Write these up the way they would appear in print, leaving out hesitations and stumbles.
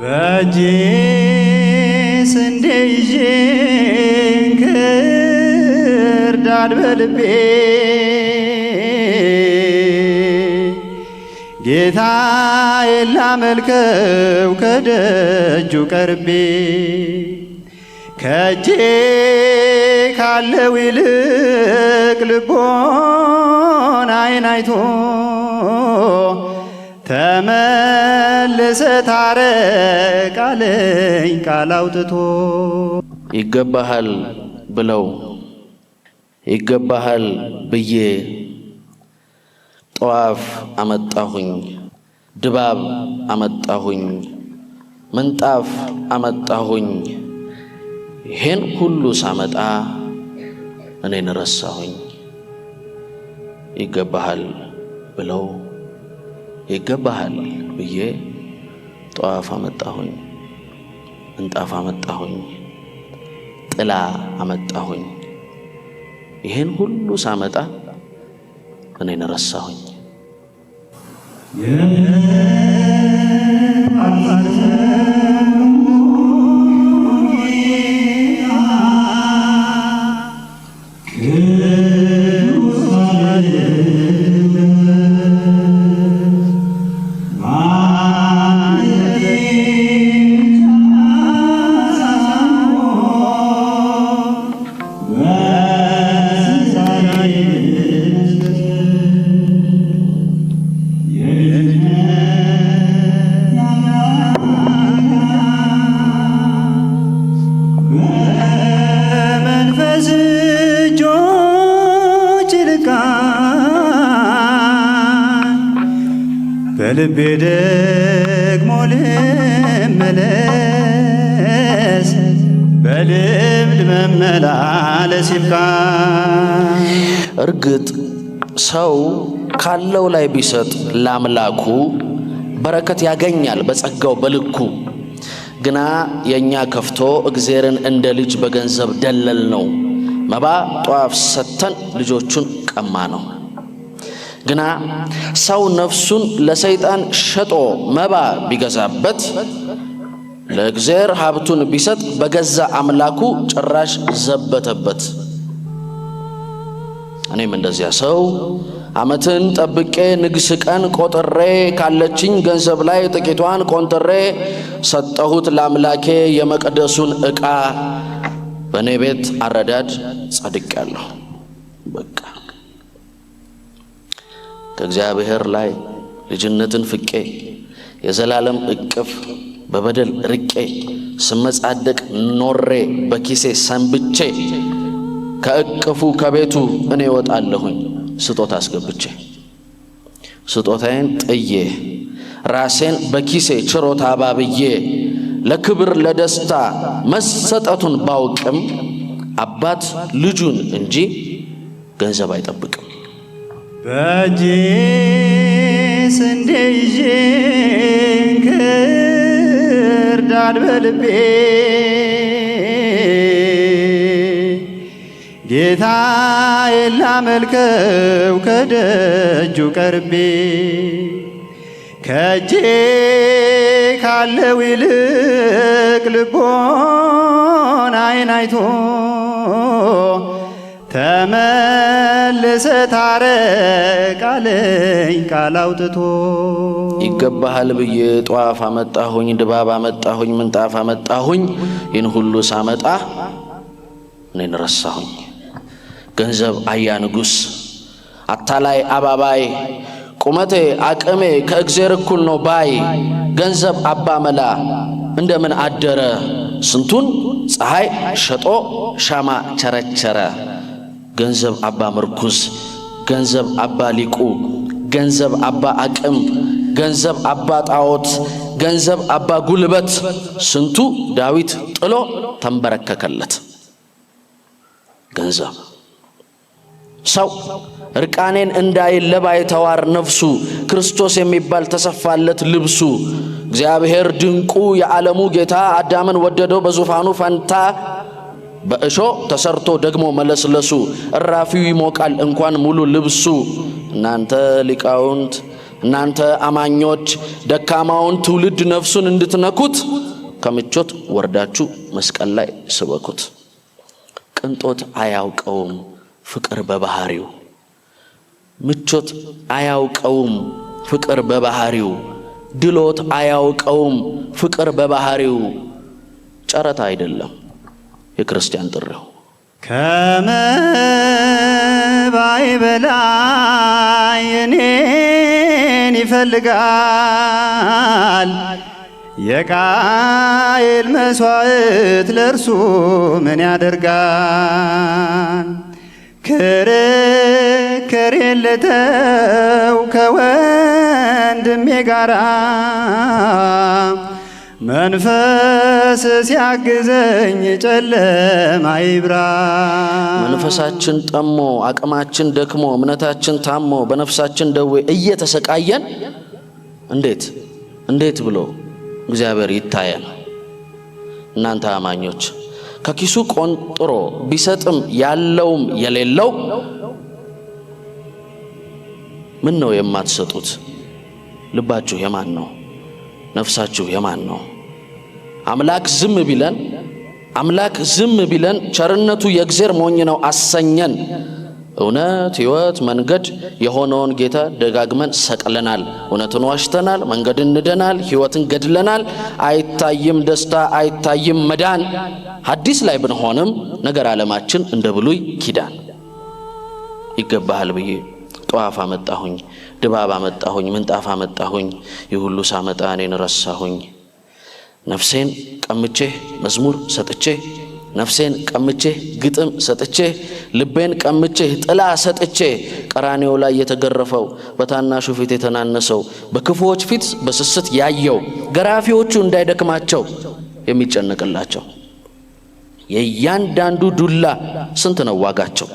በእጄ ስንዴ ይዤ እንክርዳድ በልቤ ጌታዬን ላመልከው ከደጁ ቀርቤ ከእጄ ካለው ይልቅ ልቦናዬን አይቶ ተመልሰ ታረቅ አለኝ ቃል አውጥቶ። ይገባሃል ብለው ይገባሃል ብዬ ጧፍ አመጣሁኝ፣ ድባብ አመጣሁኝ፣ ምንጣፍ አመጣሁኝ። ይሄን ሁሉ ሳመጣ እኔን ረሳሁኝ። ይገባሃል ብለው ይገባሃል ብዬ ጧፍ አመጣሁኝ፣ ምንጣፍ አመጣሁኝ፣ ጥላ አመጣሁኝ። ይሄን ሁሉ ሳመጣ እኔን ረሳሁኝ። በልቤ ደግሞ ልመለስ በልምድ መመላለስ ይብቃ። እርግጥ ሰው ካለው ላይ ቢሰጥ ለአምላኩ በረከት ያገኛል በጸጋው በልኩ። ግና የኛ ከፍቶ እግዚአብሔርን እንደ ልጅ በገንዘብ ደለል ነው። መባ ጧፍ ሰተን ልጆቹን ቀማ ነው። ግና ሰው ነፍሱን ለሰይጣን ሸጦ መባ ቢገዛበት ለእግዚአብሔር ሀብቱን ቢሰጥ በገዛ አምላኩ ጭራሽ ዘበተበት። እኔም እንደዚያ ሰው ዓመትን ጠብቄ ንግስ ቀን ቆጥሬ ካለችኝ ገንዘብ ላይ ጥቂቷን ቆንጥሬ ሰጠሁት ለአምላኬ የመቅደሱን ዕቃ። በእኔ ቤት አረዳድ ጸድቄአለሁ። በቃ ከእግዚአብሔር ላይ ልጅነትን ፍቄ የዘላለም እቅፍ በበደል ርቄ ስመጻደቅ ኖሬ በኪሴ ሰንብቼ ከእቅፉ ከቤቱ እኔ እወጣለሁኝ ስጦታ አስገብቼ። ስጦታዬን ጥዬ ራሴን በኪሴ ችሮታ አባብዬ ለክብር ለደስታ መሰጠቱን ባውቅም አባት ልጁን እንጂ ገንዘብ አይጠብቅም። በእጄ ስንዴ ይዤ እንክርዳድ በልቤ ጌታዬን ላመልከው ከደጁ ቀርቤ ከእጄ ካለው ይልቅ ልቦናዬን አይቶ ተመልሰ ታረቅ አለኝ ቃል አውጥቶ። ይገባሃል ብዬ ጧፍ አመጣሁኝ፣ ድባብ አመጣሁኝ፣ ምንጣፍ አመጣሁኝ። ይህን ሁሉ ሳመጣ እኔን ረሳሁኝ። ገንዘብ አያ ንጉሥ፣ አታላይ አባባይ፣ ቁመቴ አቅሜ ከእግዚአብሔር እኩል ነው ባይ። ገንዘብ አባ መላ እንደምን አደረ፣ ስንቱን ፀሐይ ሸጦ ሻማ ቸረቸረ። ገንዘብ አባ ምርኩዝ፣ ገንዘብ አባ ሊቁ፣ ገንዘብ አባ አቅም፣ ገንዘብ አባ ጣዖት፣ ገንዘብ አባ ጉልበት። ስንቱ ዳዊት ጥሎ ተንበረከከለት። ገንዘብ ሰው ርቃኔን እንዳይል ለባይተዋር ነፍሱ ክርስቶስ የሚባል ተሰፋለት ልብሱ። እግዚአብሔር ድንቁ የዓለሙ ጌታ አዳምን ወደደው በዙፋኑ ፈንታ በእሾ ተሰርቶ ደግሞ መለስለሱ። እራፊው ይሞቃል እንኳን ሙሉ ልብሱ። እናንተ ሊቃውንት እናንተ አማኞች ደካማውን ትውልድ ነፍሱን እንድትነኩት ከምቾት ወርዳችሁ መስቀል ላይ ስበኩት። ቅንጦት አያውቀውም ፍቅር በባህሪው፣ ምቾት አያውቀውም ፍቅር በባህሪው፣ ድሎት አያውቀውም ፍቅር በባህሪው። ጨረታ አይደለም የክርስቲያን ጥሪው። ከመባይ በላይ እኔን ይፈልጋል፣ የቃየል መስዋዕት ለእርሱ ምን ያደርጋል? ክርክር የለተው ከወንድሜ ጋራ መንፈስ ሲያግዘኝ ጨለማ ይብራ። መንፈሳችን ጠሞ አቅማችን ደክሞ እምነታችን ታሞ በነፍሳችን ደዌ እየተሰቃየን እንዴት ብሎ እግዚአብሔር ይታየን? እናንተ አማኞች ከኪሱ ቆንጥሮ ቢሰጥም ያለውም የሌለው ምን ነው የማትሰጡት? ልባችሁ የማን ነው? ነፍሳችሁ የማን ነው? አምላክ ዝም ቢለን ቸርነቱ የእግዚአብሔር ሞኝ ነው አሰኘን። እውነት ሕይወት መንገድ የሆነውን ጌታ ደጋግመን ሰቅለናል። እውነትን ዋሽተናል፣ መንገድን ንደናል፣ ሕይወትን ገድለናል። አይታይም ደስታ አይታይም መዳን። ሐዲስ ላይ ብንሆንም ነገር ዓለማችን እንደ ብሉይ ኪዳን። ይገባሃል ብዬ ጧፍ አመጣሁኝ፣ ድባብ አመጣሁኝ፣ ምንጣፍ አመጣሁኝ። ይሁሉ ሳመጣ እኔን ረሳሁኝ። ነፍሴን ቀምቼ መዝሙር ሰጥቼ፣ ነፍሴን ቀምቼ ግጥም ሰጥቼ፣ ልቤን ቀምቼ ጥላ ሰጥቼ፣ ቀራኔው ላይ የተገረፈው በታናሹ ፊት የተናነሰው በክፉዎች ፊት በስስት ያየው ገራፊዎቹ እንዳይደክማቸው የሚጨነቅላቸው የእያንዳንዱ ዱላ ስንት ነው ዋጋቸው?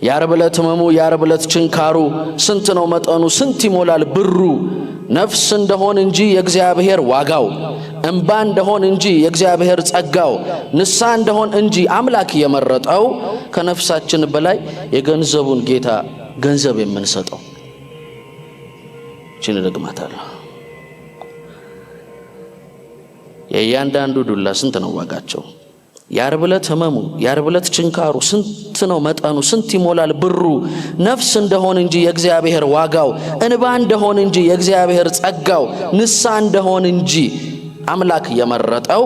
የዓርብ ዕለት ሕመሙ የዓርብ ዕለት ችንካሩ ስንት ነው መጠኑ? ስንት ይሞላል ብሩ? ነፍስ እንደሆን እንጂ የእግዚአብሔር ዋጋው፣ እንባ እንደሆን እንጂ የእግዚአብሔር ጸጋው፣ ንስሐ እንደሆን እንጂ አምላክ የመረጠው ከነፍሳችን በላይ የገንዘቡን ጌታ ገንዘብ የምንሰጠው። እቺን ደግማታለሁ። የእያንዳንዱ ዱላ ስንት ነው ዋጋቸው? የዓርብ ዕለት ሕመሙ የዓርብ ዕለት ችንካሩ ስንት ነው መጠኑ? ስንት ይሞላል ብሩ? ነፍስ እንደሆን እንጂ የእግዚአብሔር ዋጋው፣ እንባ እንደሆን እንጂ የእግዚአብሔር ጸጋው፣ ንስሐ እንደሆን እንጂ አምላክ የመረጠው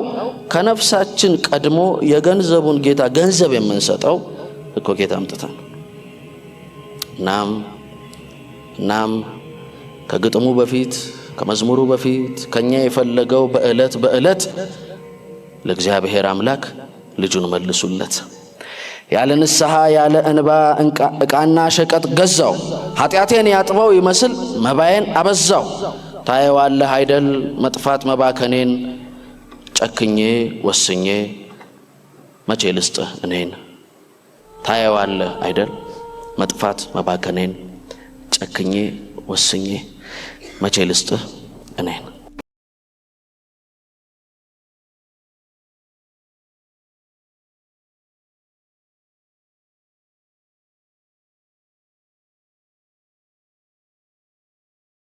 ከነፍሳችን ቀድሞ የገንዘቡን ጌታ ገንዘብ የምንሰጠው እኮ ጌታ አምጥተን። እናም ከግጥሙ በፊት ከመዝሙሩ በፊት ከኛ የፈለገው በዕለት ለእግዚአብሔር አምላክ ልጁን መልሱለት። ያለ ንስሐ ያለ እንባ ዕቃና ሸቀጥ ገዛው። ኃጢአቴን ያጥበው ይመስል መባዬን አበዛው። ታየዋለህ አይደል መጥፋት መባከኔን፣ ጨክኜ ወስኜ መቼ ልስጥህ እኔን። ታየዋለህ አይደል መጥፋት መባከኔን፣ ጨክኜ ወስኜ መቼ ልስጥህ እኔን።